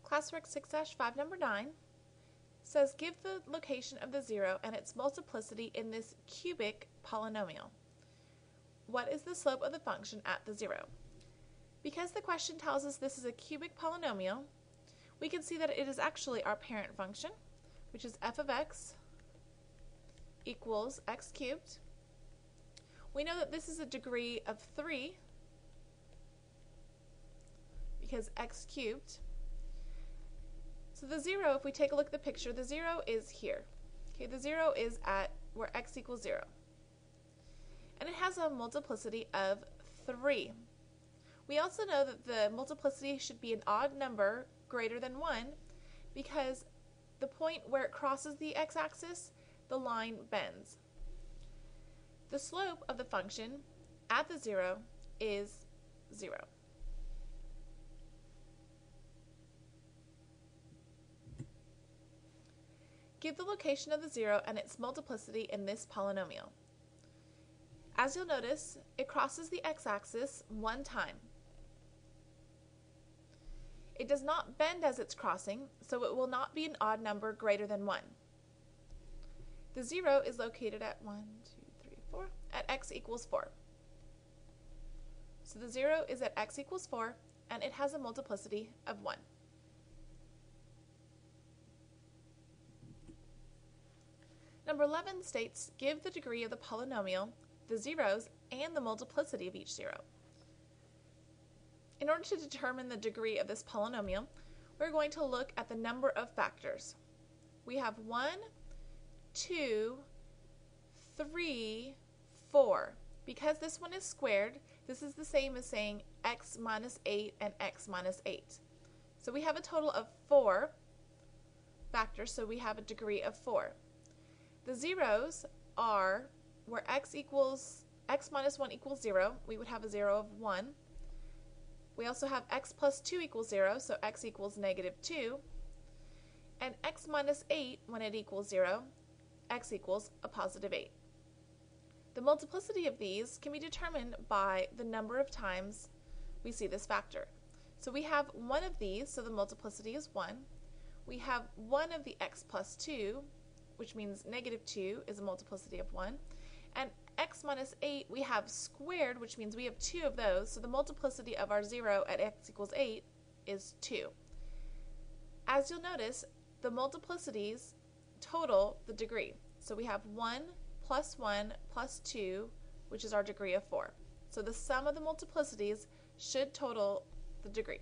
Classwork 6-5 number 9 says give the location of the 0 and its multiplicity in this cubic polynomial. What is the slope of the function at the 0? Because the question tells us this is a cubic polynomial, we can see that it is actually our parent function, which is f of x equals x cubed. We know that this is a degree of 3 because x cubed. So the 0, if we take a look at the picture, the 0 is here. Okay, the 0 is at where x equals 0. And it has a multiplicity of 3. We also know that the multiplicity should be an odd number greater than 1 because the point where it crosses the x-axis, the line bends. The slope of the function at the 0 is 0. Give the location of the 0 and its multiplicity in this polynomial. As you'll notice, it crosses the x-axis one time. It does not bend as it's crossing, so it will not be an odd number greater than 1. The 0 is located at 4, at x equals 4. So the 0 is at x equals 4, and it has a multiplicity of 1. Number 11 states, give the degree of the polynomial, the zeros, and the multiplicity of each 0. In order to determine the degree of this polynomial, we're going to look at the number of factors. We have 1, 2, 3, 4. Because this one is squared, this is the same as saying x minus 8 and x minus 8. So we have a total of 4 factors, so we have a degree of 4. The zeros are where x minus 1 equals 0, we would have a 0 of 1. We also have x plus 2 equals 0, so x equals negative 2. And x minus 8, when it equals 0, x equals a positive 8. The multiplicity of these can be determined by the number of times we see this factor. So we have one of these, so the multiplicity is 1. We have one of the x plus 2, which means negative 2 is a multiplicity of 1. And x minus 8 we have squared, which means we have 2 of those, so the multiplicity of our 0 at x equals 8 is 2. As you'll notice, the multiplicities total the degree. So we have 1 plus 2, which is our degree of 4. So the sum of the multiplicities should total the degree.